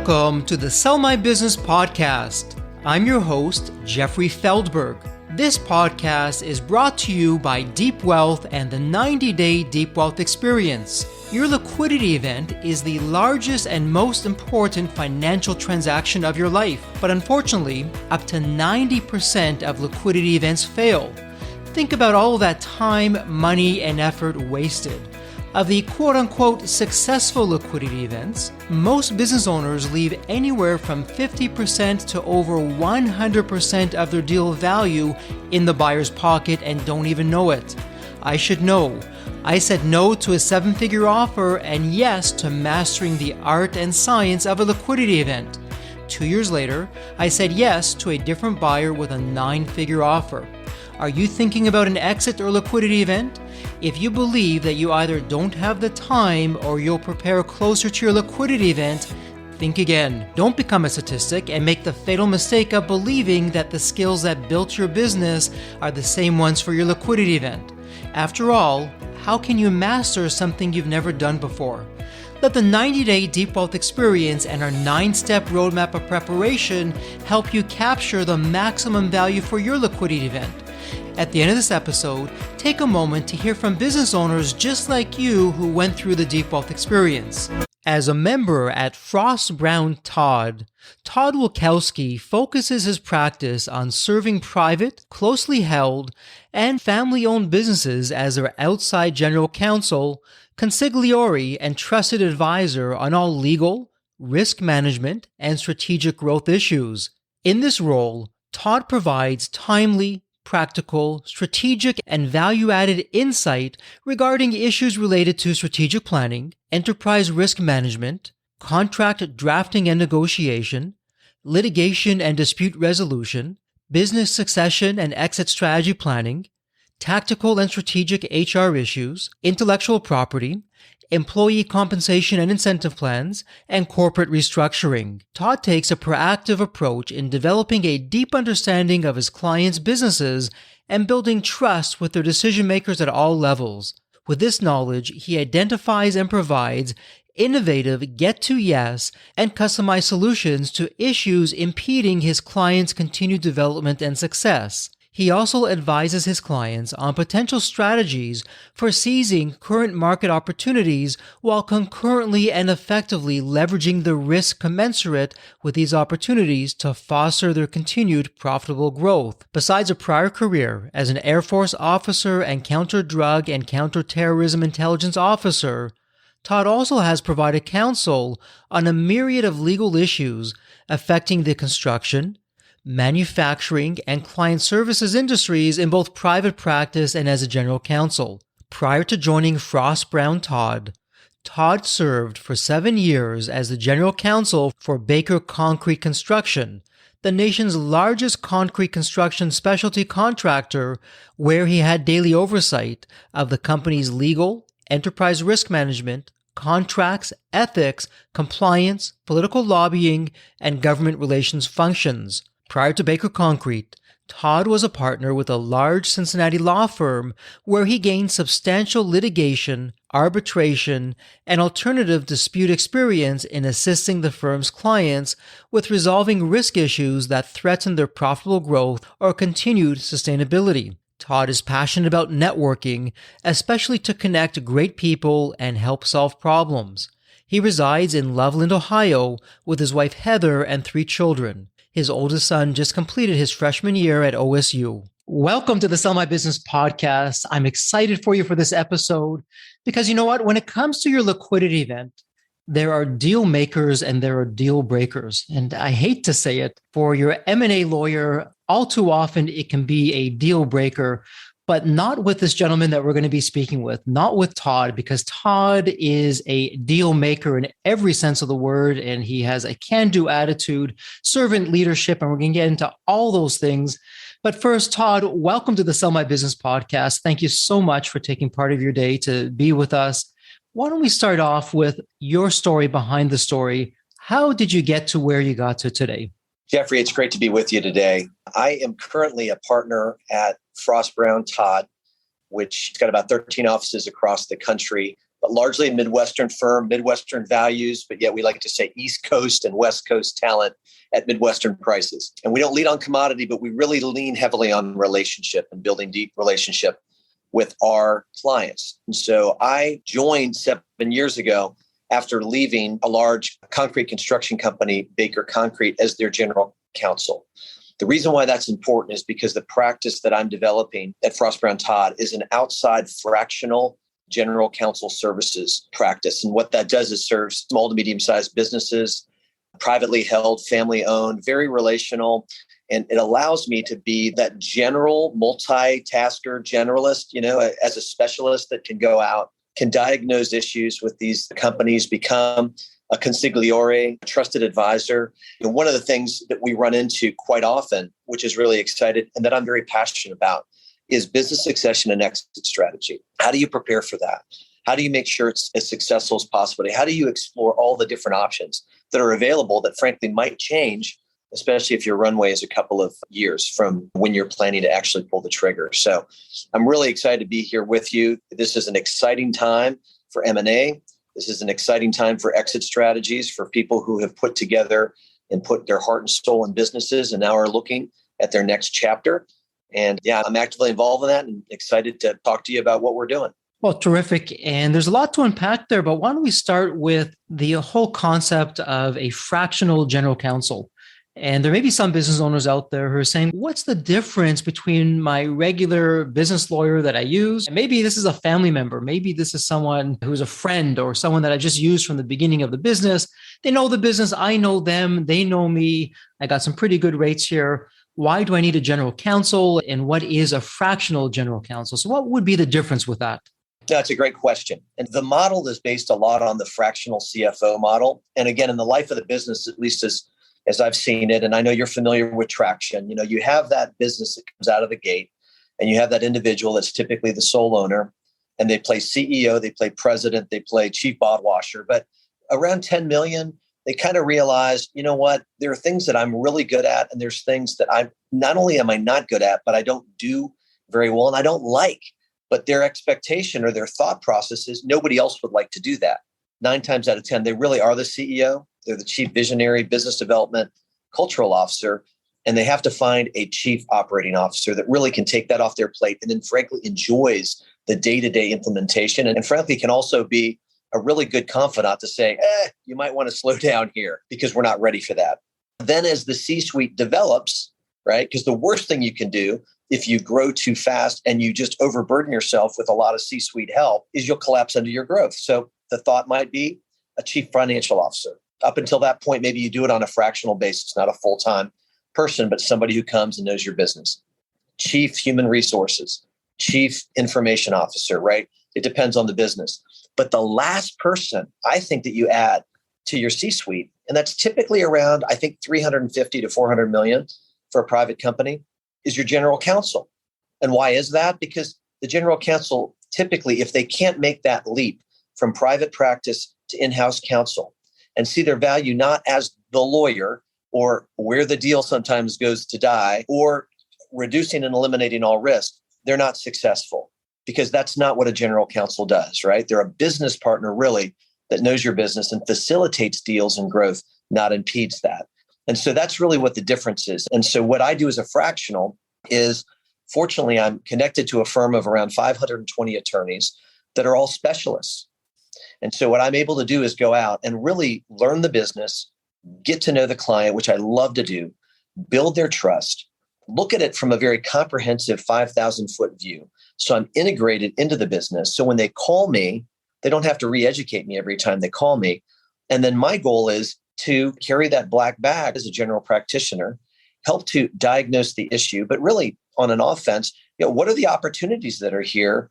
Welcome to the Sell My Business podcast. I'm your host, Jeffrey Feldberg. This podcast is brought to you by Deep Wealth and the 90-Day Deep Wealth Experience. Your liquidity event is the largest and most important financial transaction of your life. But unfortunately, up to 90% of liquidity events fail. Think about all that time, money, and effort wasted. Of the quote-unquote successful liquidity events, most business owners leave anywhere from 50% to over 100% of their deal value in the buyer's pocket and don't even know it. I should know. I said no to a 7-figure offer and yes to mastering the art and science of a liquidity event. 2 years later, I said yes to a different buyer with a 9-figure offer. Are you thinking about an exit or liquidity event? If you believe that you either don't have the time or you'll prepare closer to your liquidity event, think again. Don't become a statistic and make the fatal mistake of believing that the skills that built your business are the same ones for your liquidity event. After all, how can you master something you've never done before? Let the 90-Day Deep Wealth Experience and our 9-step roadmap of preparation help you capture the maximum value for your liquidity event. At the end of this episode, take a moment to hear from business owners just like you who went through the Deep Wealth Experience. As a member at Frost Brown Todd Wilkowski focuses his practice on serving private, closely held, and family-owned businesses as their outside general counsel, consigliere, and trusted advisor on all legal, risk management, and strategic growth issues. In this role, Todd provides timely, practical, strategic, and value-added insight regarding issues related to strategic planning, enterprise risk management, contract drafting and negotiation, litigation and dispute resolution, business succession and exit strategy planning, tactical and strategic HR issues, intellectual property, employee compensation and incentive plans, and corporate restructuring. Todd takes a proactive approach in developing a deep understanding of his clients' businesses and building trust with their decision makers at all levels. With this knowledge, he identifies and provides innovative get-to-yes and customized solutions to issues impeding his clients' continued development and success. He also advises his clients on potential strategies for seizing current market opportunities while concurrently and effectively leveraging the risk commensurate with these opportunities to foster their continued profitable growth. Besides a prior career as an Air Force officer and counter-drug and counter-terrorism intelligence officer, Todd also has provided counsel on a myriad of legal issues affecting the construction, manufacturing, and client services industries in both private practice and as a general counsel. Prior to joining Frost Brown Todd served for 7 years as the general counsel for Baker Concrete Construction, the nation's largest concrete construction specialty contractor, where he had daily oversight of the company's legal, enterprise risk management, contracts, ethics, compliance, political lobbying, and government relations functions. Prior to Baker Concrete, Todd was a partner with a large Cincinnati law firm where he gained substantial litigation, arbitration, and alternative dispute experience in assisting the firm's clients with resolving risk issues that threatened their profitable growth or continued sustainability. Todd is passionate about networking, especially to connect great people and help solve problems. He resides in Loveland, Ohio, with his wife Heather and 3 children. His oldest son just completed his freshman year at OSU. Welcome to the Sell My Business podcast. I'm excited for you for this episode because you know what? When it comes to your liquidity event, there are deal makers and there are deal breakers. And I hate to say it, for your M&A lawyer, all too often it can be a deal breaker, but not with this gentleman that we're going to be speaking with, not with Todd, because Todd is a deal maker in every sense of the word, and he has a can-do attitude, servant leadership, and we're going to get into all those things. But first, Todd, welcome to the Sell My Business podcast. Thank you so much for taking part of your day to be with us. Why don't we start off with your story behind the story? How did you get to where you got to today? Jeffrey, it's great to be with you today. I am currently a partner at Frost Brown Todd, which has got about 13 offices across the country. but largely a Midwestern firm, Midwestern values, but yet we like to say East Coast and West Coast talent at Midwestern prices. And we don't lead on commodity, but we really lean heavily on relationship and building deep relationship with our clients. And so I joined 7 years ago after leaving a large concrete construction company, Baker Concrete, as their general counsel. The reason why that's important is because the practice that I'm developing at Frost Brown Todd is an outside fractional general counsel services practice. And what that does is serves small to medium-sized businesses, privately held, family-owned, very relational. And it allows me to be that general multitasker generalist, as a specialist that can go out, can diagnose issues with these companies, become a consigliere, a trusted advisor. And one of the things that we run into quite often, which is really excited and that I'm very passionate about, is business succession and exit strategy. How do you prepare for that? How do you make sure it's as successful as possible? How do you explore all the different options that are available that frankly might change, especially if your runway is a couple of years from when you're planning to actually pull the trigger? So I'm really excited to be here with you. This is an exciting time for M&A. This is an exciting time for exit strategies for people who have put together and put their heart and soul in businesses and now are looking at their next chapter. And yeah, I'm actively involved in that and excited to talk to you about what we're doing. Well, terrific. And there's a lot to unpack there, but why don't we start with the whole concept of a fractional general counsel? And there may be some business owners out there who are saying, what's the difference between my regular business lawyer that I use? And maybe this is a family member. Maybe this is someone who's a friend or someone that I just used from the beginning of the business. They know the business. I know them. They know me. I got some pretty good rates here. Why do I need a general counsel? And what is a fractional general counsel? So what would be the difference with that? That's a great question. And the model is based a lot on the fractional CFO model. And again, in the life of the business, at least as I've seen it, and I know you're familiar with traction, you have that business that comes out of the gate and you have that individual that's typically the sole owner and they play CEO, they play president, they play chief bottle washer. But around 10 million, they kind of realize, you know what, there are things that I'm really good at. And there's things that not only am I not good at, but I don't do very well and I don't like. But their expectation or their thought process is nobody else would like to do that. 9 times out of 10, they really are the CEO. They're the chief visionary, business development, cultural officer, and they have to find a chief operating officer that really can take that off their plate and then frankly enjoys the day-to-day implementation and frankly can also be a really good confidant to say, you might want to slow down here because we're not ready for that. Then as the C-suite develops, right, because the worst thing you can do if you grow too fast and you just overburden yourself with a lot of C-suite help is you'll collapse under your growth. So the thought might be a chief financial officer. Up until that point, maybe you do it on a fractional basis, not a full-time person, but somebody who comes and knows your business. Chief human resources, chief information officer, right? It depends on the business. But the last person I think that you add to your C-suite, and that's typically around, I think, 350 to 400 million for a private company, is your general counsel. And why is that? Because the general counsel, typically, if they can't make that leap from private practice to in-house counsel and see their value not as the lawyer or where the deal sometimes goes to die or reducing and eliminating all risk, they're not successful because that's not what a general counsel does, right? They're a business partner really that knows your business and facilitates deals and growth, not impedes that. And so that's really what the difference is. And so what I do as a fractional is, fortunately, I'm connected to a firm of around 520 attorneys that are all specialists. And so what I'm able to do is go out and really learn the business, get to know the client, which I love to do, build their trust, look at it from a very comprehensive 5,000-foot view. So I'm integrated into the business. So when they call me, they don't have to re-educate me every time they call me. And then my goal is to carry that black bag as a general practitioner, help to diagnose the issue, but really on an offense, what are the opportunities that are here?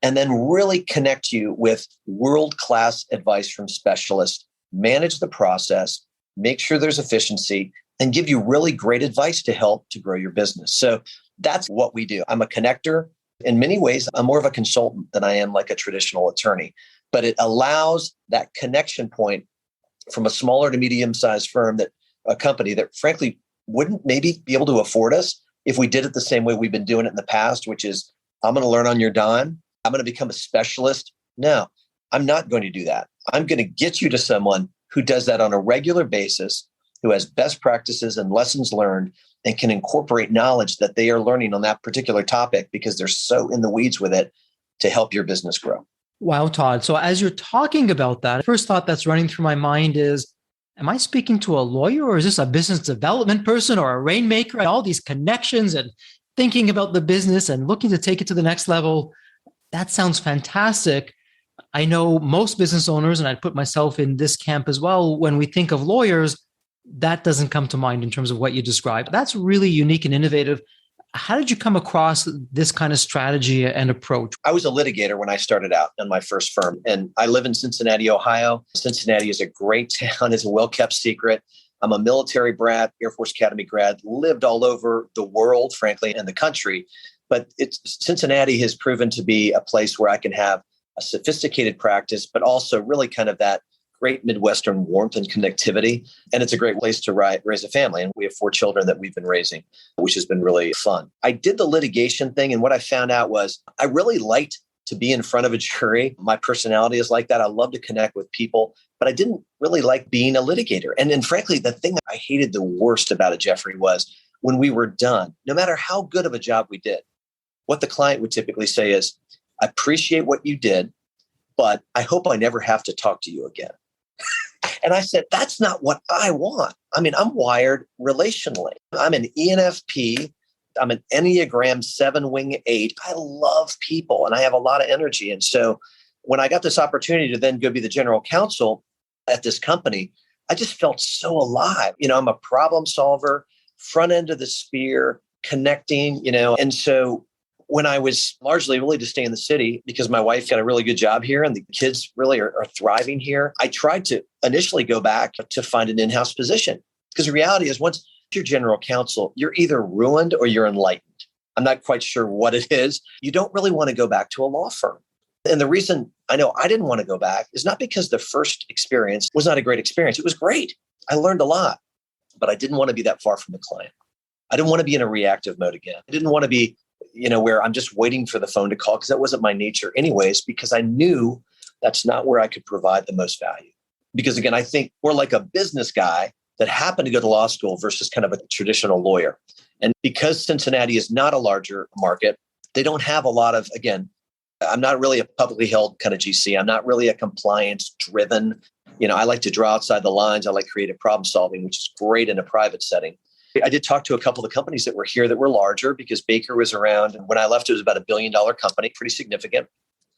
And then really connect you with world-class advice from specialists, manage the process, make sure there's efficiency, and give you really great advice to help to grow your business. So that's what we do. I'm a connector. In many ways, I'm more of a consultant than I am like a traditional attorney, but it allows that connection point from a smaller to medium-sized firm, that a company that frankly wouldn't maybe be able to afford us if we did it the same way we've been doing it in the past, which is I'm going to learn on your dime. I'm going to become a specialist. No, I'm not going to do that. I'm going to get you to someone who does that on a regular basis, who has best practices and lessons learned and can incorporate knowledge that they are learning on that particular topic because they're so in the weeds with it to help your business grow. Wow, Todd. So as you're talking about that, first thought that's running through my mind is, am I speaking to a lawyer or is this a business development person or a rainmaker? And all these connections and thinking about the business and looking to take it to the next level. That sounds fantastic. I know most business owners, and I'd put myself in this camp as well, when we think of lawyers, that doesn't come to mind in terms of what you described. That's really unique and innovative. How did you come across this kind of strategy and approach? I was a litigator when I started out in my first firm, and I live in Cincinnati, Ohio. Cincinnati is a great town. It's a well-kept secret. I'm a military brat, Air Force Academy grad, lived all over the world, frankly, and the country. But Cincinnati has proven to be a place where I can have a sophisticated practice, but also really kind of that great Midwestern warmth and connectivity. And it's a great place to raise a family. And we have 4 children that we've been raising, which has been really fun. I did the litigation thing. And what I found out was I really liked to be in front of a jury. My personality is like that. I love to connect with people, but I didn't really like being a litigator. And frankly, the thing that I hated the worst about it, Jeffrey, was when we were done, no matter how good of a job we did, what the client would typically say is, I appreciate what you did, but I hope I never have to talk to you again. And I said, that's not what I want. I mean, I'm wired relationally. I'm an ENFP. I'm an Enneagram 7 wing 8. I love people and I have a lot of energy. And so when I got this opportunity to then go be the general counsel at this company, I just felt so alive. I'm a problem solver, front end of the spear, connecting, and so when I was largely really to stay in the city because my wife got a really good job here and the kids really are thriving here, I tried to initially go back to find an in-house position. Because the reality is once you're general counsel, you're either ruined or you're enlightened. I'm not quite sure what it is. You don't really want to go back to a law firm. And the reason I know I didn't want to go back is not because the first experience was not a great experience. It was great. I learned a lot, but I didn't want to be that far from the client. I didn't want to be in a reactive mode again. I didn't want to be where I'm just waiting for the phone to call because that wasn't my nature anyways, because I knew that's not where I could provide the most value. Because again, I think we're like a business guy that happened to go to law school versus kind of a traditional lawyer. And because Cincinnati is not a larger market, they don't have a lot of, again, I'm not really a publicly held kind of GC. I'm not really a compliance driven. I like to draw outside the lines. I like creative problem solving, which is great in a private setting. I did talk to a couple of the companies that were here that were larger because Baker was around. And when I left, it was about $1 billion company, pretty significant.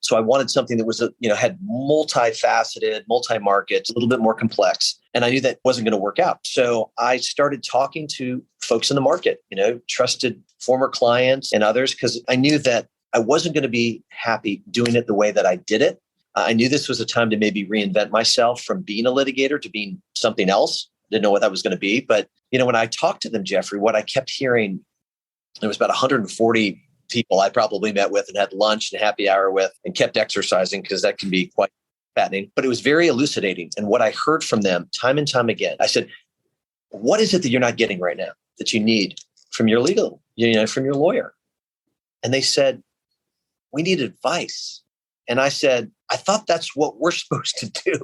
So I wanted something that was, had multifaceted, multi-markets, a little bit more complex. And I knew that wasn't going to work out. So I started talking to folks in the market, trusted former clients and others, because I knew that I wasn't going to be happy doing it the way that I did it. I knew this was a time to maybe reinvent myself from being a litigator to being something else. Didn't know what that was going to be. But, when I talked to them, Jeffrey, what I kept hearing, there was about 140 people I probably met with and had lunch and happy hour with and kept exercising because that can be quite fattening. But it was very elucidating. And what I heard from them time and time again, I said, what is it that you're not getting right now that you need from your legal, from your lawyer? And they said, we need advice. And I said, I thought that's what we're supposed to do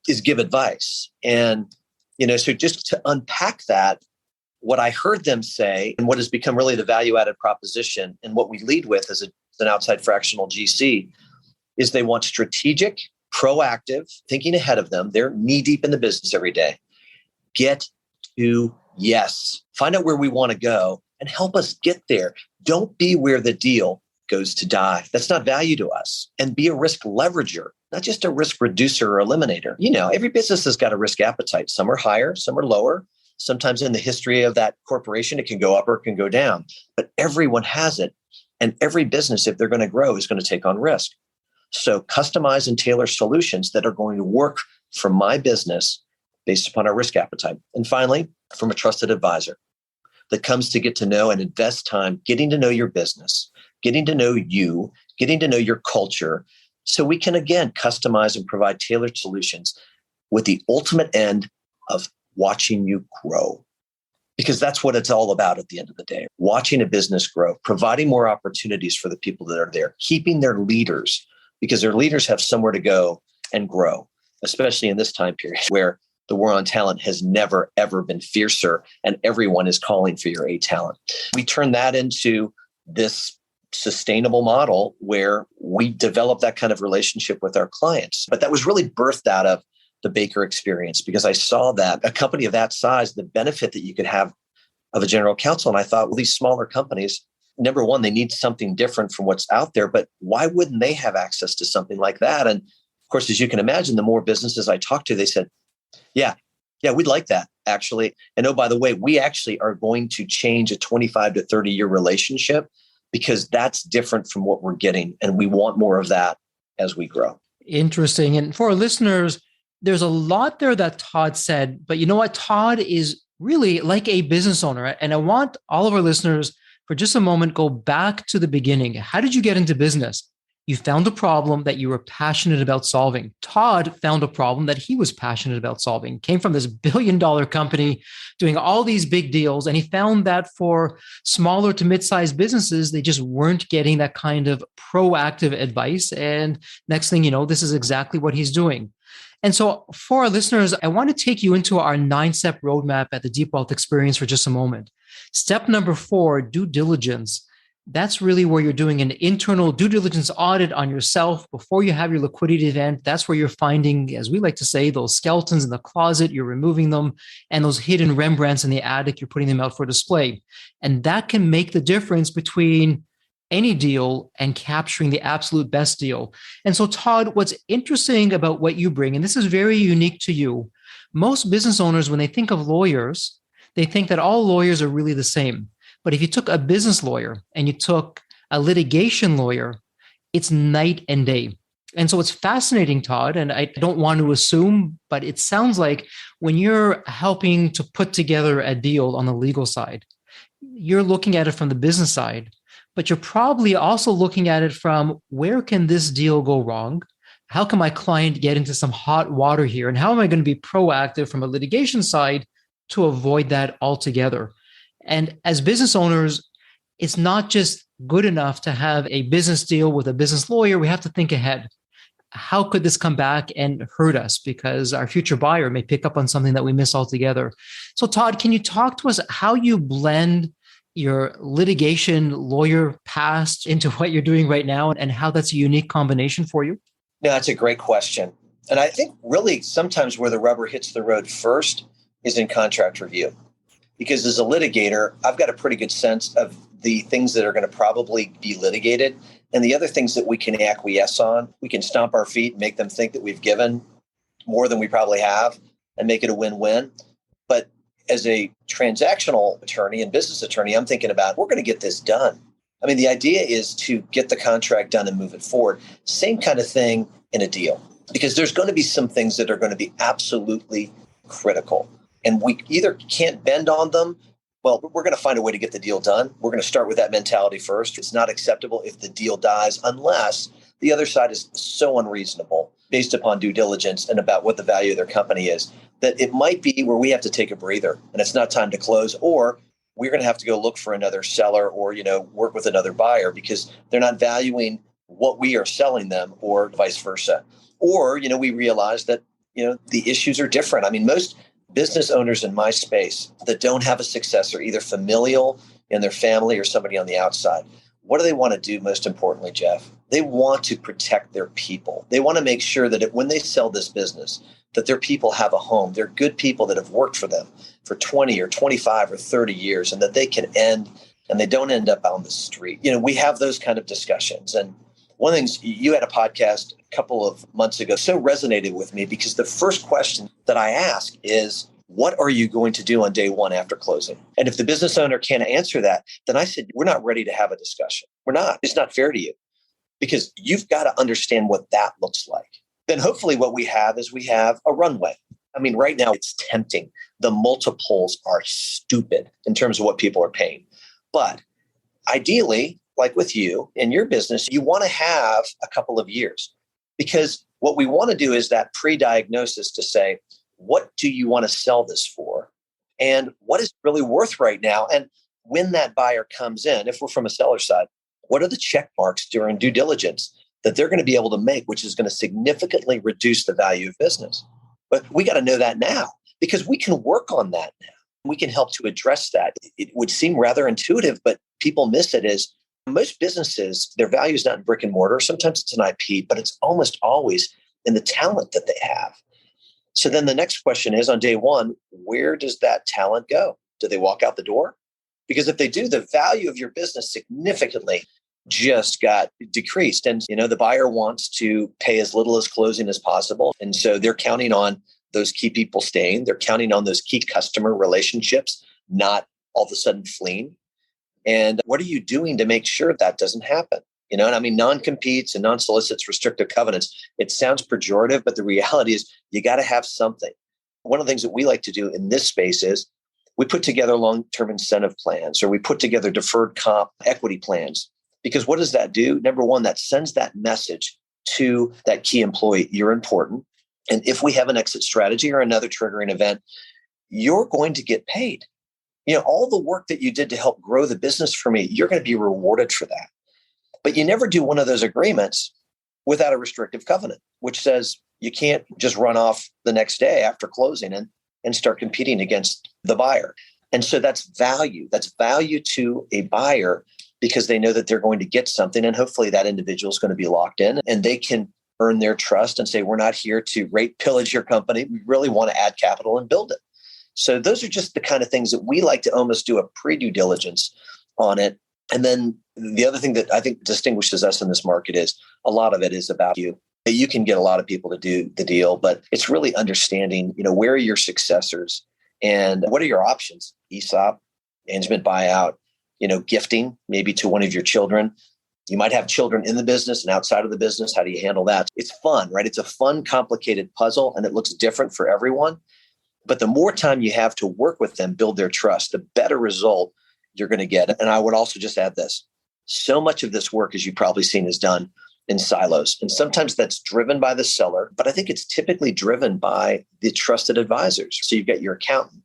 is give advice. And so just to unpack that, what I heard them say and what has become really the value-added proposition and what we lead with as an outside fractional GC is they want strategic, proactive, thinking ahead of them. They're knee-deep in the business every day. Get to yes. Find out where we want to go and help us get there. Don't be where the deal goes to die. That's not value to us. And be a risk leverager, not just a risk reducer or eliminator. Every business has got a risk appetite. Some are higher, some are lower. Sometimes in the history of that corporation, it can go up or it can go down. But everyone has it. And every business, if they're going to grow, is going to take on risk. So customize and tailor solutions that are going to work for my business based upon our risk appetite. And finally, from a trusted advisor that comes to get to know and invest time getting to know your business, getting to know you, getting to know your culture, so we can, again, customize and provide tailored solutions with the ultimate end of watching you grow. Because that's what it's all about at the end of the day. Watching a business grow, providing more opportunities for the people that are there, keeping their leaders because their leaders have somewhere to go and grow, especially in this time period where the war on talent has never, ever been fiercer and everyone is calling for your A talent. We turn that into this sustainable model where we develop that kind of relationship with our clients. But that was really birthed out of the Baker experience, because I saw that a company of that size, the benefit that you could have of a general counsel. And I thought, well, these smaller companies, number one, they need something different from what's out there, but why wouldn't they have access to something like that? And of course, as you can imagine, the more businesses I talked to, they said, yeah, we'd like that actually. And oh, by the way, we actually are going to change a 25 to 30 year relationship because that's different from what we're getting. And we want more of that as we grow. Interesting. And for our listeners, there's a lot there that Todd said, but you know what? Todd is really like a business owner. And I want all of our listeners for just a moment, go back to the beginning. How did you get into business? You found a problem that you were passionate about solving. Todd found a problem that he was passionate about solving. Came from this billion-dollar company doing all these big deals. And he found that for smaller to mid-sized businesses, they just weren't getting that kind of proactive advice. And next thing you know, this is exactly what he's doing. And so for our listeners, I want to take you into our 9-step roadmap at the Deep Wealth Experience for just a moment. Step number 4, due diligence. That's really where you're doing an internal due diligence audit on yourself before you have your liquidity event. That's where you're finding, as we like to say, those skeletons in the closet, you're removing them, and those hidden Rembrandts in the attic, you're putting them out for display. And that can make the difference between any deal and capturing the absolute best deal. And so, Todd, what's interesting about what you bring, and this is very unique to you, most business owners, when they think of lawyers, they think that all lawyers are really the same. But if you took a business lawyer and you took a litigation lawyer, it's night and day. And so it's fascinating, Todd, and I don't want to assume, but it sounds like when you're helping to put together a deal on the legal side, you're looking at it from the business side, but you're probably also looking at it from where can this deal go wrong? How can my client get into some hot water here? And how am I going to be proactive from a litigation side to avoid that altogether? And as business owners, it's not just good enough to have a business deal with a business lawyer. We have to think ahead. How could this come back and hurt us? Because our future buyer may pick up on something that we miss altogether. So Todd, can you talk to us how you blend your litigation lawyer past into what you're doing right now and how that's a unique combination for you? No, that's a great question. And I think really sometimes where the rubber hits the road first is in contract review. Because as a litigator, I've got a pretty good sense of the things that are going to probably be litigated and the other things that we can acquiesce on. We can stomp our feet, make them think that we've given more than we probably have and make it a win-win. But as a transactional attorney and business attorney, I'm thinking about, we're going to get this done. I mean, the idea is to get the contract done and move it forward. Same kind of thing in a deal, because there's going to be some things that are going to be absolutely critical. And we either can't bend on them. Well, we're going to find a way to get the deal done. We're going to start with that mentality first. It's not acceptable if the deal dies unless the other side is so unreasonable based upon due diligence and about what the value of their company is, that it might be where we have to take a breather and it's not time to close, or we're going to have to go look for another seller or, work with another buyer because they're not valuing what we are selling them or vice versa. Or, we realize that, the issues are different. I mean, most business owners in my space that don't have a successor, either familial in their family or somebody on the outside, what do they want to do most importantly, Jeff? They want to protect their people. They want to make sure that when they sell this business, that their people have a home. They're good people that have worked for them for 20 or 25 or 30 years and that they can end and they don't end up on the street. We have those kind of discussions. And one of the things, you had a podcast a couple of months ago, so resonated with me because the first question that I ask is, what are you going to do on day one after closing? And if the business owner can't answer that, then I said, we're not ready to have a discussion. We're not. It's not fair to you because you've got to understand what that looks like. Then hopefully what we have is we have a runway. I mean, right now it's tempting. The multiples are stupid in terms of what people are paying. But ideally, like with you in your business, you want to have a couple of years because what we want to do is that pre-diagnosis to say, what do you want to sell this for? And what is it really worth right now? And when that buyer comes in, if we're from a seller side, what are the check marks during due diligence that they're going to be able to make, which is going to significantly reduce the value of business. But we got to know that now because we can work on that now. We can help to address that. It would seem rather intuitive, but people miss it is most businesses, their value is not in brick and mortar. Sometimes it's an IP, but it's almost always in the talent that they have. So then the next question is on day one, where does that talent go? Do they walk out the door? Because if they do, the value of your business significantly just got decreased. And, the buyer wants to pay as little as closing as possible. And so they're counting on those key people staying. They're counting on those key customer relationships, not all of a sudden fleeing. And what are you doing to make sure that doesn't happen? Non-competes and non-solicits, restrictive covenants, it sounds pejorative, but the reality is you got to have something. One of the things that we like to do in this space is we put together long-term incentive plans, or we put together deferred comp equity plans. Because what does that do? Number one, that sends that message to that key employee, you're important. And if we have an exit strategy or another triggering event, you're going to get paid. All the work that you did to help grow the business for me, you're going to be rewarded for that. But you never do one of those agreements without a restrictive covenant, which says you can't just run off the next day after closing and start competing against the buyer. And so that's value. That's value to a buyer because they know that they're going to get something. And hopefully that individual is going to be locked in and they can earn their trust and say, we're not here to rape, pillage your company. We really want to add capital and build it. So those are just the kind of things that we like to almost do a pre-due diligence on it. And then the other thing that I think distinguishes us in this market is a lot of it is about you. You can get a lot of people to do the deal, but it's really understanding, where are your successors and what are your options? ESOP, management buyout, gifting maybe to one of your children. You might have children in the business and outside of the business. How do you handle that? It's fun, right? It's a fun, complicated puzzle and it looks different for everyone. But the more time you have to work with them, build their trust, the better result you're going to get. And I would also just add this. So much of this work, as you've probably seen, is done in silos. And sometimes that's driven by the seller, but I think it's typically driven by the trusted advisors. So you've got your accountant,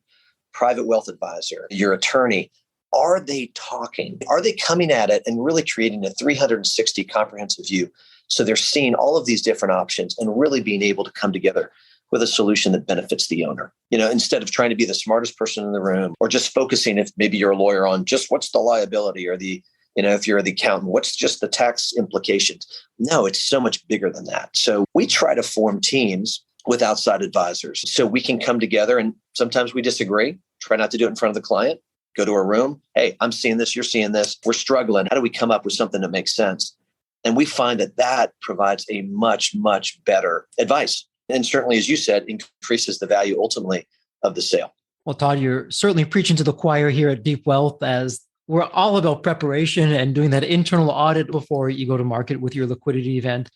private wealth advisor, your attorney. Are they talking? Are they coming at it and really creating a 360 comprehensive view? So they're seeing all of these different options and really being able to come together with a solution that benefits the owner. Instead of trying to be the smartest person in the room or just focusing, if maybe you're a lawyer, on just what's the liability or the, if you're the accountant, what's just the tax implications? No, it's so much bigger than that. So we try to form teams with outside advisors so we can come together, and sometimes we disagree, try not to do it in front of the client, go to a room. Hey, I'm seeing this, you're seeing this, we're struggling. How do we come up with something that makes sense? And we find that provides a much, much better advice. And certainly, as you said, increases the value ultimately of the sale. Well, Todd, you're certainly preaching to the choir here at Deep Wealth, as we're all about preparation and doing that internal audit before you go to market with your liquidity event.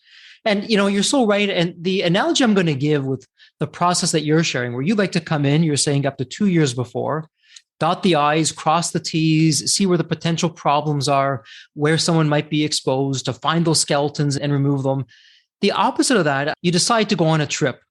And, you're so right. And the analogy I'm going to give with the process that you're sharing, where you like to come in, you're saying up to 2 years before, dot the I's, cross the T's, see where the potential problems are, where someone might be exposed, to find those skeletons and remove them. The opposite of that, you decide to go on a trip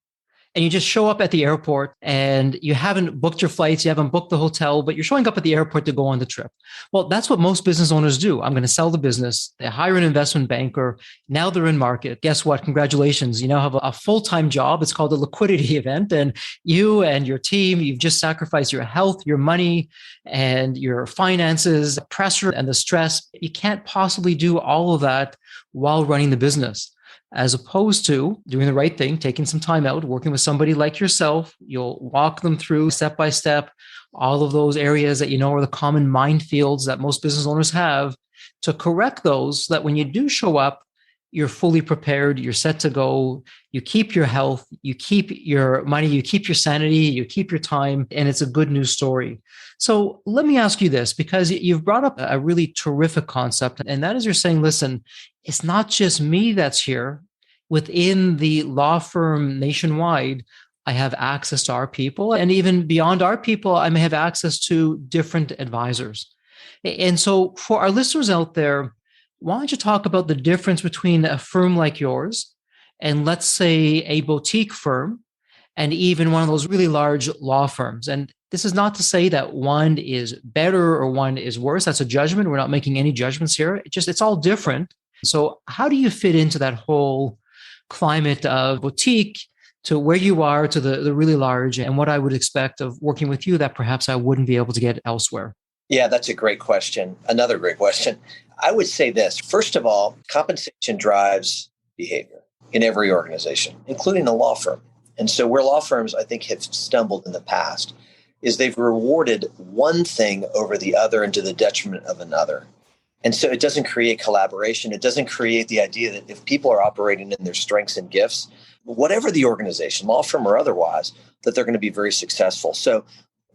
and you just show up at the airport and you haven't booked your flights, you haven't booked the hotel, but you're showing up at the airport to go on the trip. Well, that's what most business owners do. I'm going to sell the business. They hire an investment banker. Now they're in market. Guess what? Congratulations. You now have a full-time job. It's called a liquidity event. And you and your team, you've just sacrificed your health, your money, and your finances, the pressure and the stress. You can't possibly do all of that while running the business. As opposed to doing the right thing, taking some time out, working with somebody like yourself. You'll walk them through step by step, all of those areas that are the common minefields that most business owners have, to correct those so that when you do show up, you're fully prepared, you're set to go, you keep your health, you keep your money, you keep your sanity, you keep your time, and it's a good news story. So let me ask you this, because you've brought up a really terrific concept, and that is you're saying, listen, it's not just me that's here. Within the law firm nationwide, I have access to our people, and even beyond our people, I may have access to different advisors. And so for our listeners out there, why don't you talk about the difference between a firm like yours and, let's say, a boutique firm and even one of those really large law firms? And this is not to say that one is better or one is worse. That's a judgment. We're not making any judgments here. It's all different. So how do you fit into that whole climate of boutique to where you are to the really large and what I would expect of working with you that perhaps I wouldn't be able to get elsewhere? Yeah, that's a great question. Another great question. I would say this. First of all, compensation drives behavior in every organization, including a law firm. And so where law firms, I think, have stumbled in the past is they've rewarded one thing over the other and to the detriment of another. And so it doesn't create collaboration. It doesn't create the idea that if people are operating in their strengths and gifts, whatever the organization, law firm or otherwise, that they're going to be very successful. So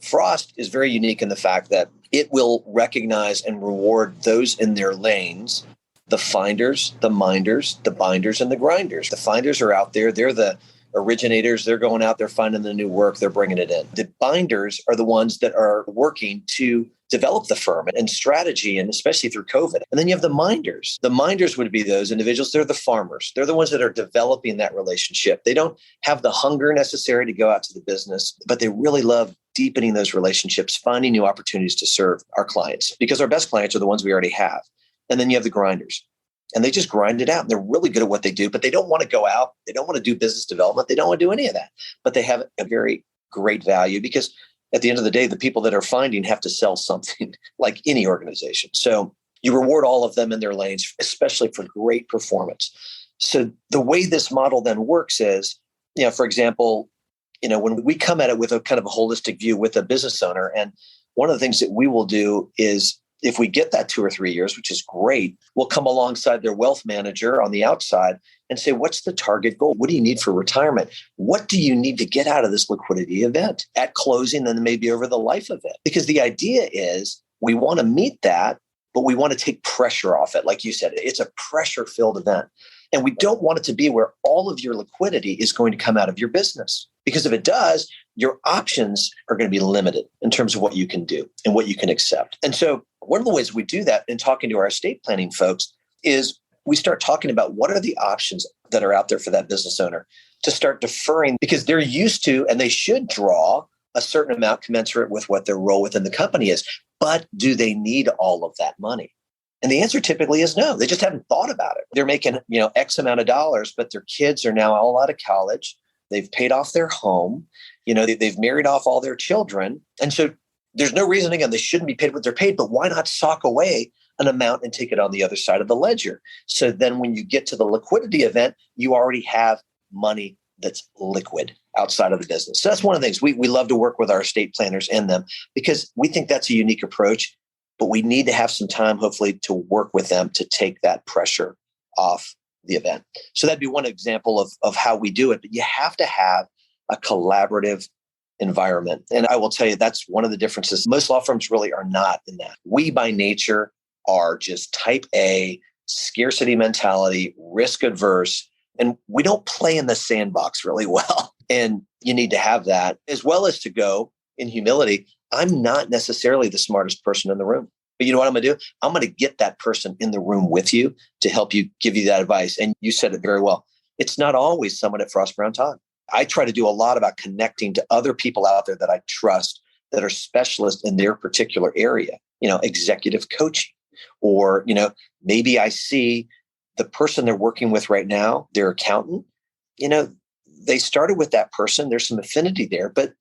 Frost is very unique in the fact that it will recognize and reward those in their lanes, the finders, the minders, the binders, and the grinders. The finders are out there. They're the originators. They're going out there, finding the new work. They're bringing it in. The binders are the ones that are working to develop the firm and strategy, and especially through COVID. And then you have the minders. The minders would be those individuals. They're the farmers. They're the ones that are developing that relationship. They don't have the hunger necessary to go out to the business, but they really love deepening those relationships, finding new opportunities to serve our clients, because our best clients are the ones we already have. And then you have the grinders, and they just grind it out. And they're really good at what they do, but they don't want to go out. They don't want to do business development. They don't want to do any of that, but they have a very great value, because at the end of the day, the people that are finding have to sell something, like any organization. So you reward all of them in their lanes, especially for great performance. So the way this model then works is, for example, when we come at it with a kind of a holistic view with a business owner, and one of the things that we will do is, if we get that 2 or 3 years, which is great, we'll come alongside their wealth manager on the outside and say, what's the target goal? What do you need for retirement? What do you need to get out of this liquidity event at closing and maybe over the life of it? Because the idea is we want to meet that, but we want to take pressure off it. Like you said, it's a pressure-filled event. And we don't want it to be where all of your liquidity is going to come out of your business. Because if it does, your options are going to be limited in terms of what you can do and what you can accept. And so one of the ways we do that in talking to our estate planning folks is we start talking about what are the options that are out there for that business owner to start deferring, because they're used to, and they should draw a certain amount commensurate with what their role within the company is. But do they need all of that money? And the answer typically is no. They just haven't thought about it. They're making, X amount of dollars, but their kids are now all out of college. They've paid off their home. They've married off all their children. And so there's no reason, again, they shouldn't be paid what they're paid, but why not sock away an amount and take it on the other side of the ledger? So then when you get to the liquidity event, you already have money that's liquid outside of the business. So that's one of the things we love to work with our estate planners and them, because we think that's a unique approach, but we need to have some time, hopefully, to work with them to take that pressure off the event. So that'd be one example of how we do it. But you have to have a collaborative environment. And I will tell you, that's one of the differences. Most law firms really are not in that. We, by nature, are just type A, scarcity mentality, risk adverse, and we don't play in the sandbox really well. And you need to have that, as well as to go in humility. I'm not necessarily the smartest person in the room, but you know what I'm going to do? I'm going to get that person in the room with you to help you, give you that advice. And you said it very well. It's not always someone at Frost Brown Todd. I try to do a lot about connecting to other people out there that I trust that are specialists in their particular area, executive coaching, or, maybe I see the person they're working with right now, their accountant, they started with that person. There's some affinity there, but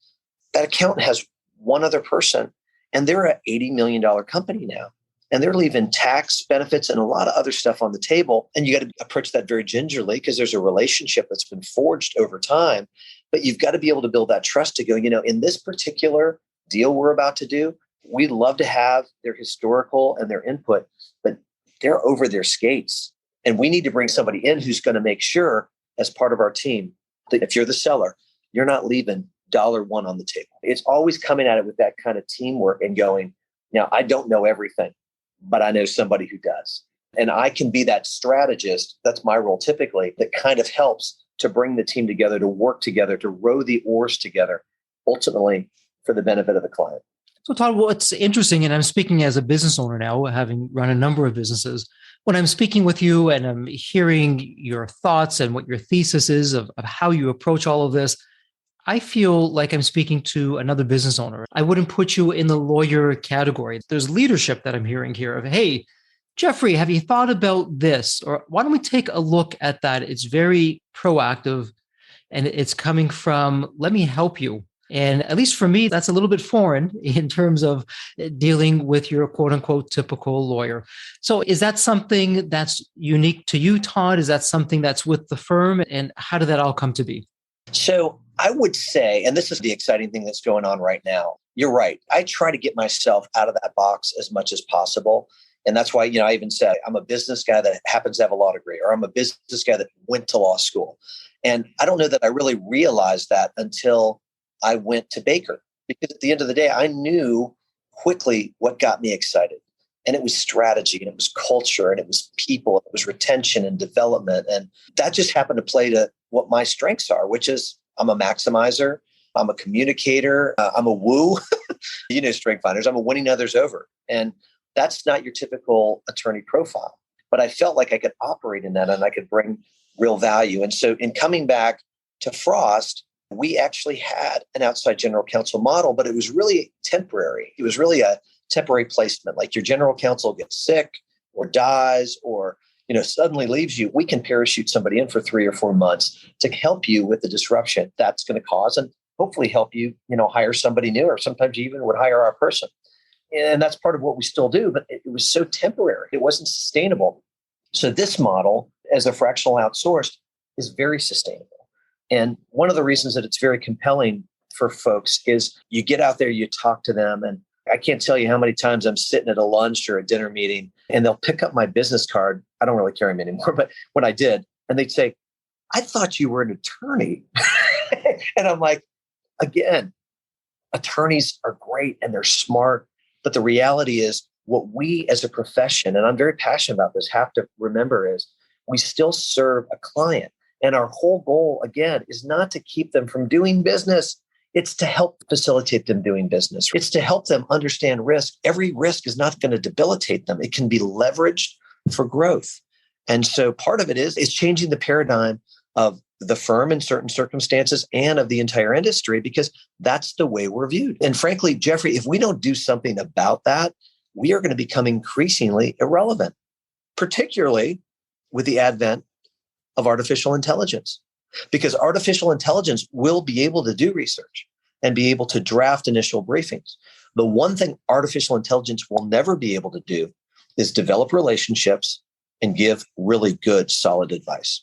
that accountant has one other person, and they're an $80 million company now. And they're leaving tax benefits and a lot of other stuff on the table. And you got to approach that very gingerly, because there's a relationship that's been forged over time. But you've got to be able to build that trust to go, in this particular deal we're about to do, we'd love to have their historical and their input, but they're over their skates. And we need to bring somebody in who's going to make sure, as part of our team, that if you're the seller, you're not leaving $1 on the table. It's always coming at it with that kind of teamwork and going, now, I don't know everything, but I know somebody who does. And I can be that strategist. That's my role typically, that kind of helps to bring the team together, to work together, to row the oars together, ultimately for the benefit of the client. So Todd, what's interesting, and I'm speaking as a business owner now, having run a number of businesses, when I'm speaking with you and I'm hearing your thoughts and what your thesis is of how you approach all of this, I feel like I'm speaking to another business owner. I wouldn't put you in the lawyer category. There's leadership that I'm hearing here of, hey, Jeffrey, have you thought about this? Or why don't we take a look at that? It's very proactive and it's coming from, let me help you. And at least for me, that's a little bit foreign in terms of dealing with your quote unquote typical lawyer. So is that something that's unique to you, Todd? Is that something that's with the firm? And how did that all come to be? So I would say, and this is the exciting thing that's going on right now. You're right. I try to get myself out of that box as much as possible. And that's why, I even say I'm a business guy that happens to have a law degree, or I'm a business guy that went to law school. And I don't know that I really realized that until I went to Baker, because at the end of the day, I knew quickly what got me excited. And it was strategy, and it was culture, and it was people, and it was retention and development. And that just happened to play to what my strengths are, which is I'm a maximizer, I'm a communicator, I'm a woo, strength finders, I'm a winning others over. And that's not your typical attorney profile. But I felt like I could operate in that and I could bring real value. And so in coming back to Frost, we actually had an outside general counsel model, but it was really temporary. It was really a temporary placement. Like your general counsel gets sick or dies or suddenly leaves you. We can parachute somebody in for 3 or 4 months to help you with the disruption that's going to cause, and hopefully help you, hire somebody new, or sometimes you even would hire our person. And that's part of what we still do, but it was so temporary. It wasn't sustainable. So this model, as a fractional outsourced, is very sustainable. And one of the reasons that it's very compelling for folks is you get out there, you talk to them, and I can't tell you how many times I'm sitting at a lunch or a dinner meeting and they'll pick up my business card. I don't really carry them anymore, but when I did, and they'd say, "I thought you were an attorney." And I'm like, again, attorneys are great and they're smart. But the reality is what we as a profession, and I'm very passionate about this, have to remember is we still serve a client. And our whole goal, again, is not to keep them from doing business. It's to help facilitate them doing business. It's to help them understand risk. Every risk is not going to debilitate them. It can be leveraged for growth. And so part of it is changing the paradigm of the firm in certain circumstances and of the entire industry, because that's the way we're viewed. And frankly, Jeffrey, if we don't do something about that, we are going to become increasingly irrelevant, particularly with the advent of artificial intelligence, because artificial intelligence will be able to do research and be able to draft initial briefings. The one thing artificial intelligence will never be able to do is develop relationships and give really good, solid advice.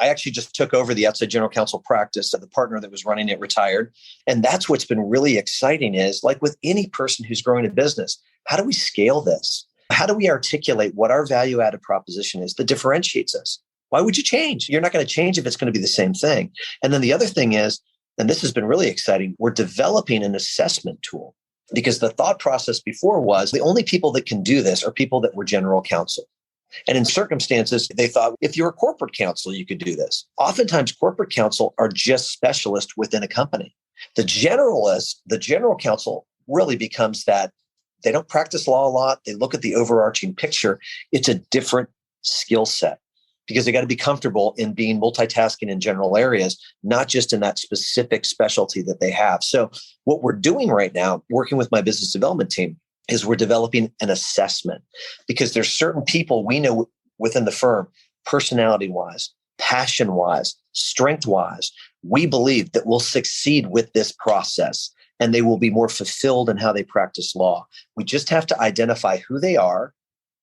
I actually just took over the outside general counsel practice. The partner that was running it retired. And that's what's been really exciting is, like with any person who's growing a business, how do we scale this? How do we articulate what our value-added proposition is that differentiates us? Why would you change? You're not going to change if it's going to be the same thing. And then the other thing is, and this has been really exciting, we're developing an assessment tool, because the thought process before was the only people that can do this are people that were general counsel. And in circumstances, they thought if you're a corporate counsel, you could do this. Oftentimes, corporate counsel are just specialists within a company. The general counsel really becomes that they don't practice law a lot. They look at the overarching picture. It's a different skill set, because they got to be comfortable in being multitasking in general areas, not just in that specific specialty that they have. So what we're doing right now, working with my business development team, is we're developing an assessment, because there's certain people we know within the firm, personality-wise, passion-wise, strength-wise, we believe that will succeed with this process and they will be more fulfilled in how they practice law. We just have to identify who they are.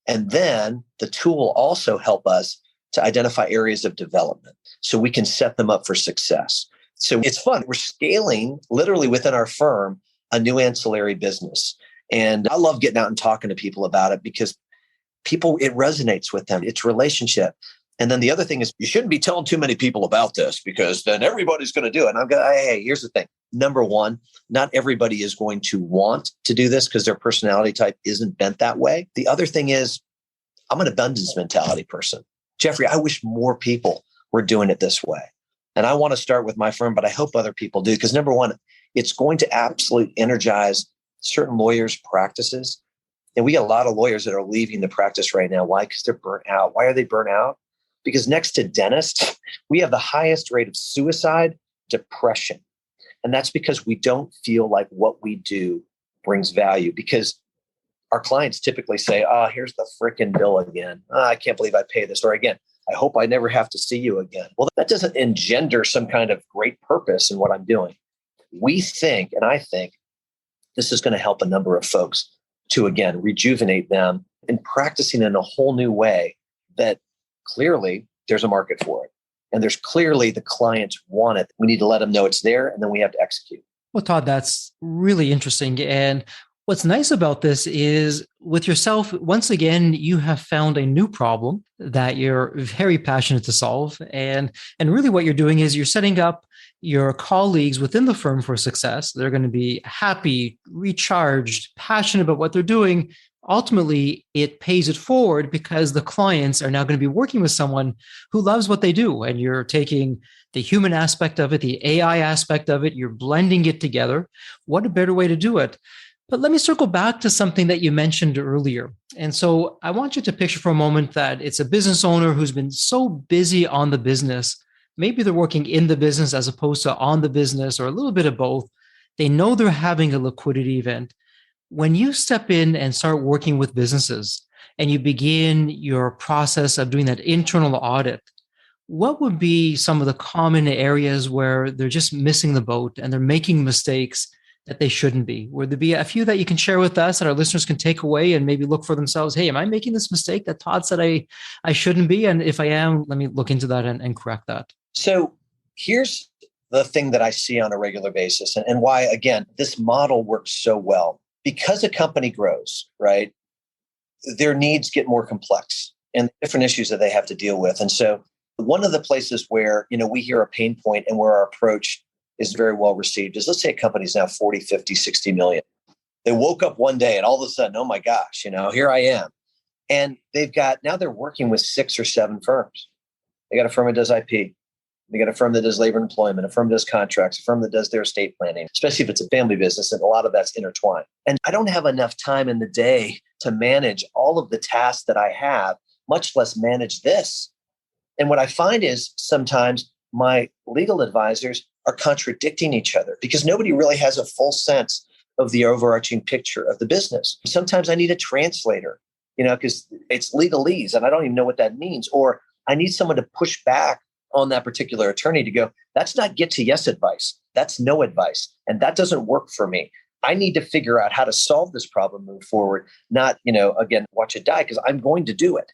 And then the tool will also help us to identify areas of development so we can set them up for success. So it's fun. We're scaling literally within our firm a new ancillary business. And I love getting out and talking to people about it, because people, it resonates with them. It's relationship. And then the other thing is you shouldn't be telling too many people about this, because then everybody's going to do it. And I'm going, hey, here's the thing. Number one, not everybody is going to want to do this because their personality type isn't bent that way. The other thing is I'm an abundance mentality person. Jeffrey, I wish more people were doing it this way. And I want to start with my firm, but I hope other people do, because number one, it's going to absolutely energize certain lawyers' practices. And we got a lot of lawyers that are leaving the practice right now. Why? Because they're burnt out. Why are they burnt out? Because next to dentists, we have the highest rate of suicide, depression. And that's because we don't feel like what we do brings value. Because our clients typically say, here's the frickin' bill again. I can't believe I pay this. Or again, I hope I never have to see you again. Well, that doesn't engender some kind of great purpose in what I'm doing. We think, and I think, this is going to help a number of folks to, again, rejuvenate them in practicing in a whole new way that clearly there's a market for it. And there's clearly the clients want it. We need to let them know it's there, and then we have to execute. Well, Todd, that's really interesting. And what's nice about this is with yourself, once again, you have found a new problem that you're very passionate to solve. And really what you're doing is you're setting up your colleagues within the firm for success. They're going to be happy, recharged, passionate about what they're doing. Ultimately, it pays it forward because the clients are now going to be working with someone who loves what they do. And you're taking the human aspect of it, the AI aspect of it, you're blending it together. What a better way to do it? But let me circle back to something that you mentioned earlier. And so I want you to picture for a moment that it's a business owner who's been so busy on the business. Maybe they're working in the business as opposed to on the business, or a little bit of both. They know they're having a liquidity event. When you step in and start working with businesses and you begin your process of doing that internal audit, what would be some of the common areas where they're just missing the boat and they're making mistakes that they shouldn't be? Would there be a few that you can share with us that our listeners can take away and maybe look for themselves? Hey, am I making this mistake that Todd said I shouldn't be? And if I am, let me look into that and correct that. So here's the thing that I see on a regular basis and why, again, this model works so well. Because a company grows, right, their needs get more complex and different issues that they have to deal with. And so one of the places where, we hear a pain point and where our approach is very well received is, let's say a company's now 40, 50, 60 million. They woke up one day and all of a sudden, oh my gosh, here I am. And now they're working with 6 or 7 firms. They got a firm that does IP. They got a firm that does labor and employment, a firm that does contracts, a firm that does their estate planning, especially if it's a family business, and a lot of that's intertwined. And I don't have enough time in the day to manage all of the tasks that I have, much less manage this. And what I find is sometimes my legal advisors are contradicting each other because nobody really has a full sense of the overarching picture of the business. Sometimes I need a translator, because it's legalese and I don't even know what that means. Or I need someone to push back on that particular attorney to go, that's not get to yes advice. That's no advice. And that doesn't work for me. I need to figure out how to solve this problem, move forward, not, again, watch it die because I'm going to do it.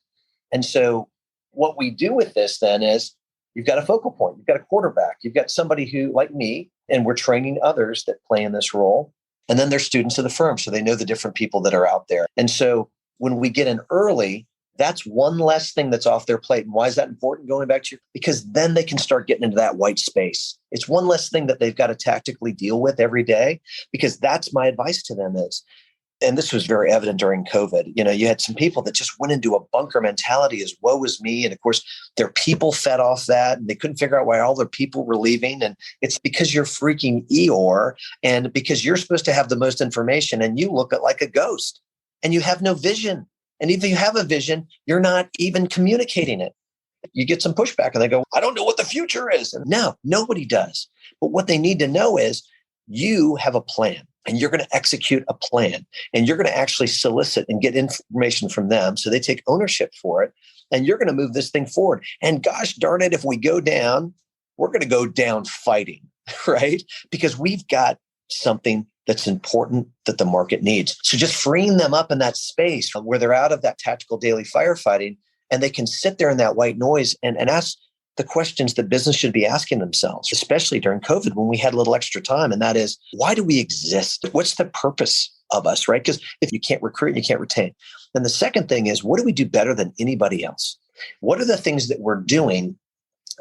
And so what we do with this then is you've got a focal point, you've got a quarterback, you've got somebody who, like me, and we're training others that play in this role. And then they're students of the firm. So they know the different people that are out there. And so when we get in early, that's one less thing that's off their plate. And why is that important? Going back to because then they can start getting into that white space. It's one less thing that they've got to tactically deal with every day, because that's my advice to them is, and this was very evident during COVID, you had some people that just went into a bunker mentality as woe is me. And of course, their people fed off that and they couldn't figure out why all their people were leaving. And it's because you're freaking Eeyore and because you're supposed to have the most information and you look at like a ghost and you have no vision. And if you have a vision, you're not even communicating it. You get some pushback and they go, I don't know what the future is. And no, nobody does. But what they need to know is you have a plan and you're going to execute a plan and you're going to actually solicit and get information from them. So they take ownership for it and you're going to move this thing forward. And gosh darn it, if we go down, we're going to go down fighting, right? Because we've got something that's important that the market needs. So just freeing them up in that space where they're out of that tactical daily firefighting and they can sit there in that white noise and ask the questions that business should be asking themselves, especially during COVID when we had a little extra time. And that is, why do we exist? What's the purpose of us, right? Because if you can't recruit, you can't retain. Then the second thing is, what do we do better than anybody else? What are the things that we're doing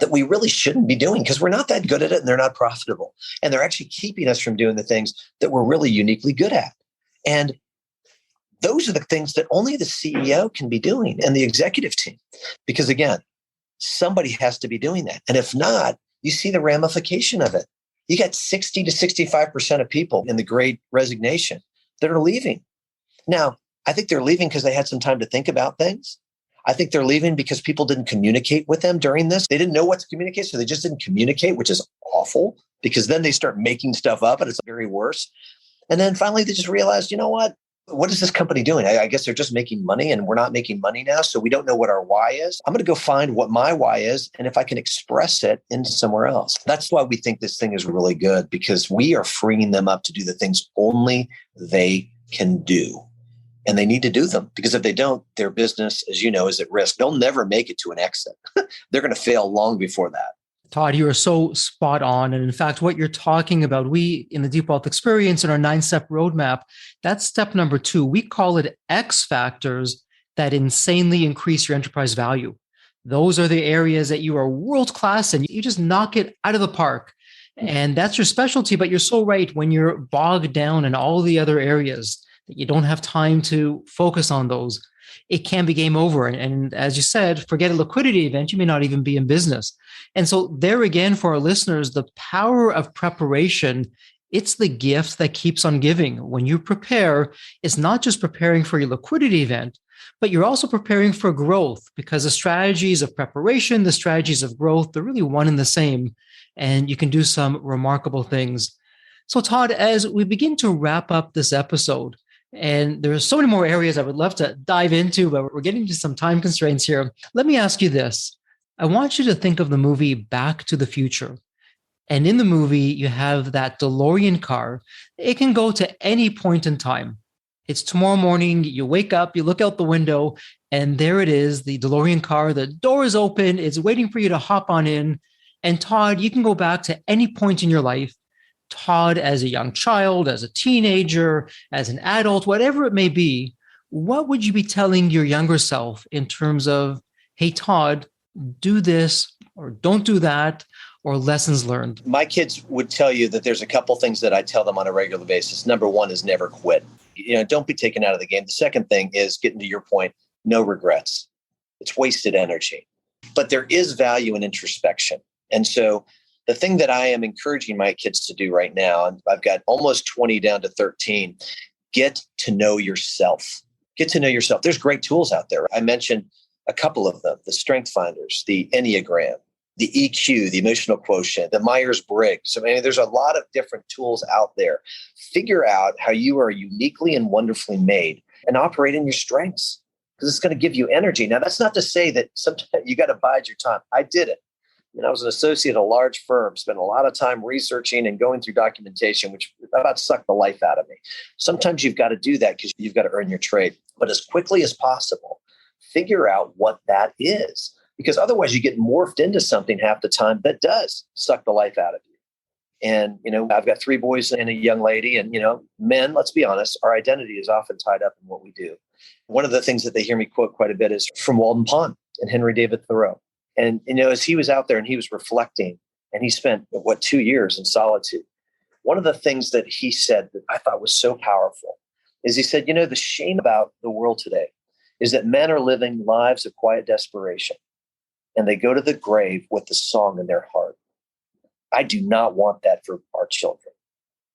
that we really shouldn't be doing because we're not that good at it and they're not profitable. And they're actually keeping us from doing the things that we're really uniquely good at. And those are the things that only the CEO can be doing and the executive team. Because again, somebody has to be doing that. And if not, you see the ramification of it. You got 60 to 65% of people in the Great Resignation that are leaving. Now, I think they're leaving because they had some time to think about things. I think they're leaving because people didn't communicate with them during this. They didn't know what to communicate, so they just didn't communicate, which is awful because then they start making stuff up and it's very worse. And then finally, they just realized, you know what? what is this company doing? I guess they're just making money and we're not making money now. So we don't know what our why is. I'm going to go find what my why is. And if I can express it in somewhere else, that's why we think this thing is really good, because we are freeing them up to do the things only they can do. And they need to do them, because if they don't, their business, as you know, is at risk. They'll never make it to an exit. They're going to fail long before that. Todd, you are so spot on. And in fact, what you're talking about, we in the Deep Wealth Experience in our 9-step roadmap, that's step number 2. We call it X factors that insanely increase your enterprise value. Those are the areas that you are world-class in. You just knock it out of the park. And that's your specialty. But you're so right. When you're bogged down in all the other areas that you don't have time to focus on those, it can be game over. And as you said, forget a liquidity event, you may not even be in business. And so there again, for our listeners, the power of preparation, it's the gift that keeps on giving. When you prepare, it's not just preparing for your liquidity event, but you're also preparing for growth, because the strategies of preparation, the strategies of growth, they're really one and the same. And you can do some remarkable things. So Todd, as we begin to wrap up this episode, and there's so many more areas I would love to dive into, but we're getting to some time constraints here. Let me ask you this. I want you to think of the movie Back to the Future. And in the movie, you have that DeLorean car. It can go to any point in time. It's tomorrow morning, you wake up, you look out the window, and there it is, the DeLorean car. The door is open. It's waiting for you to hop on in. And Todd, you can go back to any point in your life. Todd, as a young child, as a teenager, as an adult, whatever it may be, what would you be telling your younger self in terms of, hey, Todd, do this or don't do that, or lessons learned? My kids would tell you that there's a couple things that I tell them on a regular basis. Number one is never quit. Don't be taken out of the game. The second thing is, getting to your point, no regrets. It's wasted energy. But there is value in introspection. And so the thing that I am encouraging my kids to do right now, and I've got almost 20 down to 13, get to know yourself. Get to know yourself. There's great tools out there. I mentioned a couple of them: the Strength Finders, the Enneagram, the EQ, the emotional quotient, the Myers-Briggs. I mean, there's a lot of different tools out there. Figure out how you are uniquely and wonderfully made and operate in your strengths, because it's going to give you energy. Now, that's not to say that sometimes you got to bide your time. I did it. I was an associate at a large firm, spent a lot of time researching and going through documentation, which about sucked the life out of me. Sometimes you've got to do that because you've got to earn your trade. But as quickly as possible, figure out what that is, because otherwise you get morphed into something half the time that does suck the life out of you. And, I've got 3 boys and a young lady, and, men, let's be honest, our identity is often tied up in what we do. One of the things that they hear me quote quite a bit is from Walden Pond and Henry David Thoreau. And, as he was out there and he was reflecting, and he spent, 2 years in solitude, one of the things that he said that I thought was so powerful is he said, the shame about the world today is that men are living lives of quiet desperation, and they go to the grave with the song in their heart. I do not want that for our children.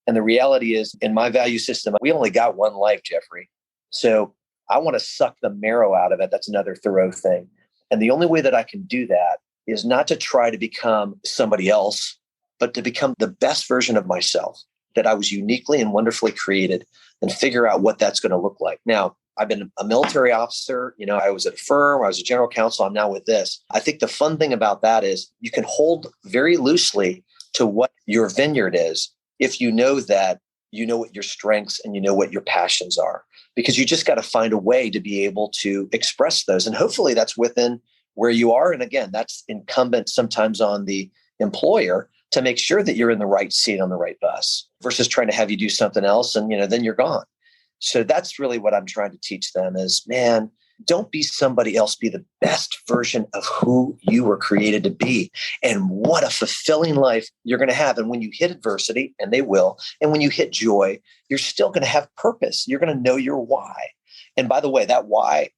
And the reality is, in my value system, we only got one life, Jeffrey. So I want to suck the marrow out of it. That's another Thoreau thing. And the only way that I can do that is not to try to become somebody else, but to become the best version of myself that I was uniquely and wonderfully created, and figure out what that's going to look like. Now, I've been a military officer. I was at a firm. I was a general counsel. I'm now with this. I think the fun thing about that is you can hold very loosely to what your vineyard is if you know that you know what your strengths and you know what your passions are, because you just got to find a way to be able to express those. And hopefully that's within where you are. And again, that's incumbent sometimes on the employer to make sure that you're in the right seat on the right bus versus trying to have you do something else. And, then you're gone. So that's really what I'm trying to teach them is, man, don't be somebody else, be the best version of who you were created to be. And what a fulfilling life you're going to have. And when you hit adversity, and they will, and when you hit joy, you're still going to have purpose. You're going to know your why. And by the way, that why,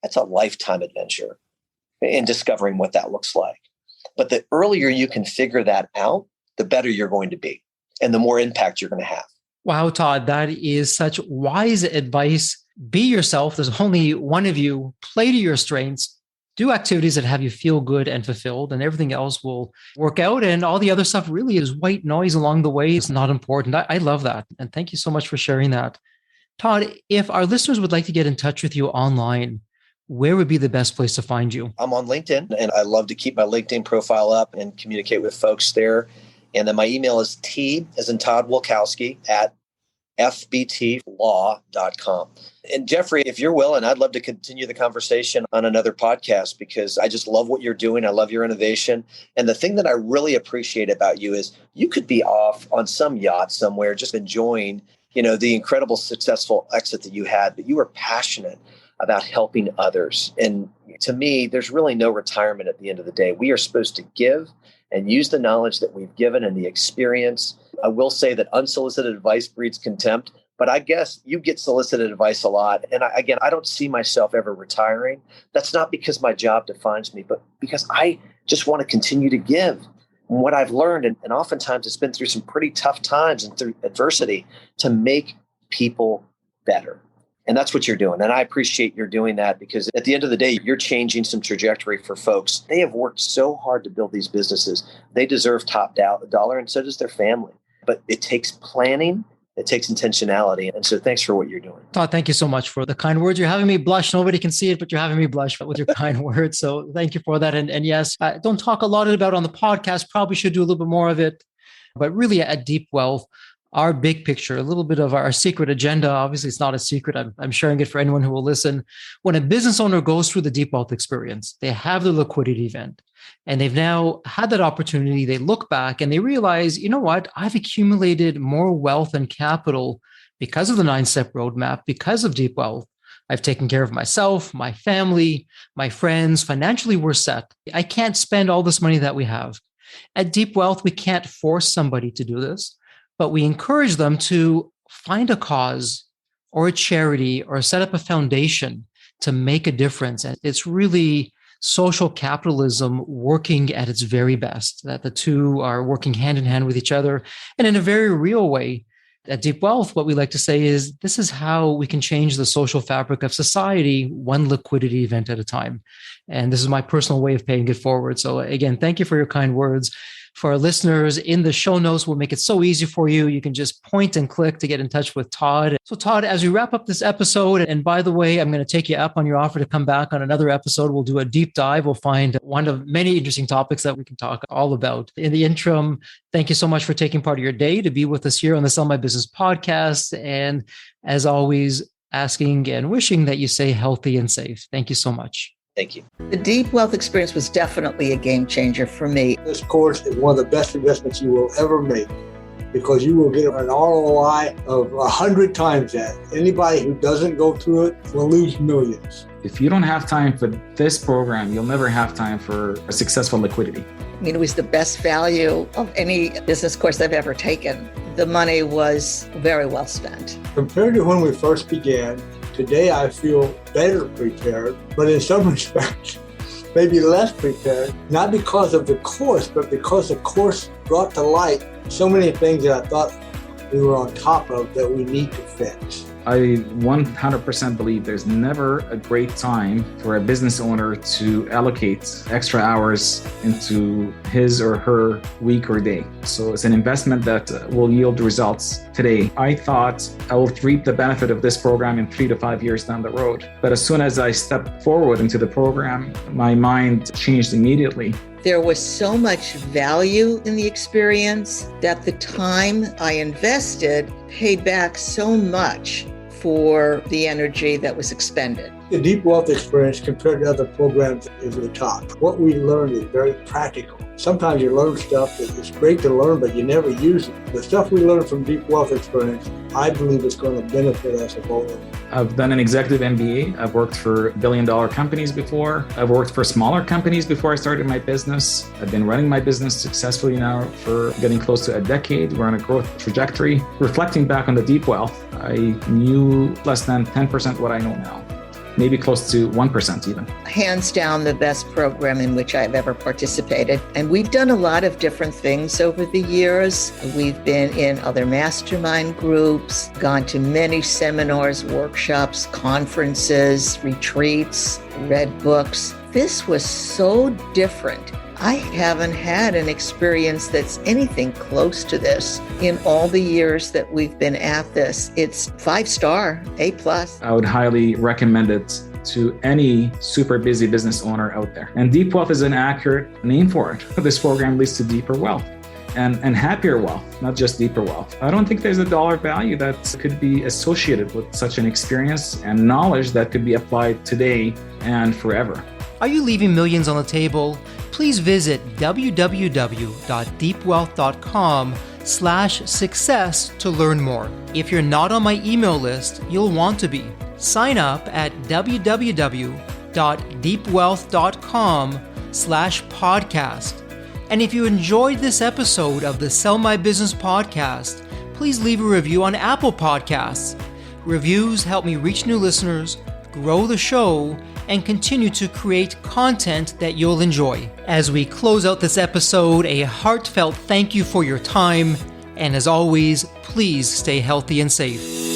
that's a lifetime adventure in discovering what that looks like. But the earlier you can figure that out, the better you're going to be and the more impact you're going to have. Wow, Todd, that is such wise advice. Be yourself. There's only one of you. Play to your strengths. Do activities that have you feel good and fulfilled, and everything else will work out. And all the other stuff really is white noise along the way. It's not important. I love that. And thank you so much for sharing that. Todd, if our listeners would like to get in touch with you online, where would be the best place to find you? I'm on LinkedIn, and I love to keep my LinkedIn profile up and communicate with folks there. And then my email is T as in Todd Wilkowski at fbtlaw.com. And Jeffrey, if you're willing, I'd love to continue the conversation on another podcast because I just love what you're doing. I love your innovation. And the thing that I really appreciate about you is you could be off on some yacht somewhere, just enjoying, the incredible successful exit that you had, but you were passionate about helping others. And to me, there's really no retirement at the end of the day. We are supposed to give and use the knowledge that we've given and the experience. I will say that unsolicited advice breeds contempt, but I guess you get solicited advice a lot. And I don't see myself ever retiring. That's not because my job defines me, but because I just want to continue to give what I've learned. And oftentimes it's been through some pretty tough times and through adversity to make people better. And that's what you're doing. And I appreciate you're doing that because at the end of the day, you're changing some trajectory for folks. They have worked so hard to build these businesses. They deserve top dollar, and so does their family. But it takes planning. It takes intentionality. And so thanks for what you're doing. Todd, thank you so much for the kind words. You're having me blush. Nobody can see it, but you're having me blush with your kind words. So thank you for that. And yes, I don't talk a lot about it on the podcast. Probably should do a little bit more of it. But really at Deep Wealth, our big picture, a little bit of our secret agenda. Obviously, it's not a secret. I'm sharing it for anyone who will listen. When a business owner goes through the Deep Wealth experience, they have the liquidity event, and they've now had that opportunity. They look back and they realize, you know what? I've accumulated more wealth and capital because of the 9-step roadmap, because of Deep Wealth. I've taken care of myself, my family, my friends. Financially, we're set. I can't spend all this money that we have. At Deep Wealth, we can't force somebody to do this, but we encourage them to find a cause or a charity or set up a foundation to make a difference. And it's really social capitalism working at its very best, that the two are working hand in hand with each other. And in a very real way, at Deep Wealth, what we like to say is this is how we can change the social fabric of society, one liquidity event at a time. And this is my personal way of paying it forward. So again, thank you for your kind words. For our listeners, in the show notes, we'll make it so easy for you. You can just point and click to get in touch with Todd. So Todd, as we wrap up this episode, and by the way, I'm going to take you up on your offer to come back on another episode. We'll do a deep dive. We'll find one of many interesting topics that we can talk all about. In the interim, thank you so much for taking part of your day to be with us here on the Sell My Business podcast. And as always, asking and wishing that you stay healthy and safe. Thank you so much. Thank you. The Deep Wealth experience was definitely a game changer for me. This course is one of the best investments you will ever make because you will get an ROI of 100 times that. Anybody who doesn't go through it will lose millions. If you don't have time for this program, you'll never have time for a successful liquidity. I mean, it was the best value of any business course I've ever taken. The money was very well spent. Compared to when we first began, today I feel better prepared, but in some respects, maybe less prepared, not because of the course, but because the course brought to light so many things that I thought we were on top of that we need to fix. I 100% believe there's never a great time for a business owner to allocate extra hours into his or her week or day. So it's an investment that will yield results today. I thought I will reap the benefit of this program in 3 to 5 years down the road. But as soon as I stepped forward into the program, my mind changed immediately. There was so much value in the experience that the time I invested paid back so much for the energy that was expended. The Deep Wealth experience compared to other programs is the top. What we learned is very practical. Sometimes you learn stuff that is great to learn, but you never use it. The stuff we learned from Deep Wealth experience, I believe is going to benefit us both. I've done an executive MBA. I've worked for billion-dollar companies before. I've worked for smaller companies before I started my business. I've been running my business successfully now for getting close to a decade. We're on a growth trajectory. Reflecting back on the Deep Wealth, I knew less than 10% what I know now. Maybe close to 1% even. Hands down, the best program in which I've ever participated. And we've done a lot of different things over the years. We've been in other mastermind groups, gone to many seminars, workshops, conferences, retreats, read books. this was so differ+. I haven't had an experience that's anything close to this in all the years that we've been at this. It's 5-star, A+. I would highly recommend it to any super busy business owner out there. And deep wealth is an accurate name for it. This program leads to deeper wealth and happier wealth, not just deeper wealth. I don't think there's a dollar value that could be associated with such an experience and knowledge that could be applied today and forever. Are you leaving millions on the table? Please visit www.deepwealth.com/success to learn more. If you're not on my email list, you'll want to be. Sign up at www.deepwealth.com/podcast. And if you enjoyed this episode of the Sell My Business podcast, please leave a review on Apple Podcasts. Reviews help me reach new listeners, grow the show, and continue to create content that you'll enjoy. As we close out this episode, a heartfelt thank you for your time. And as always, please stay healthy and safe.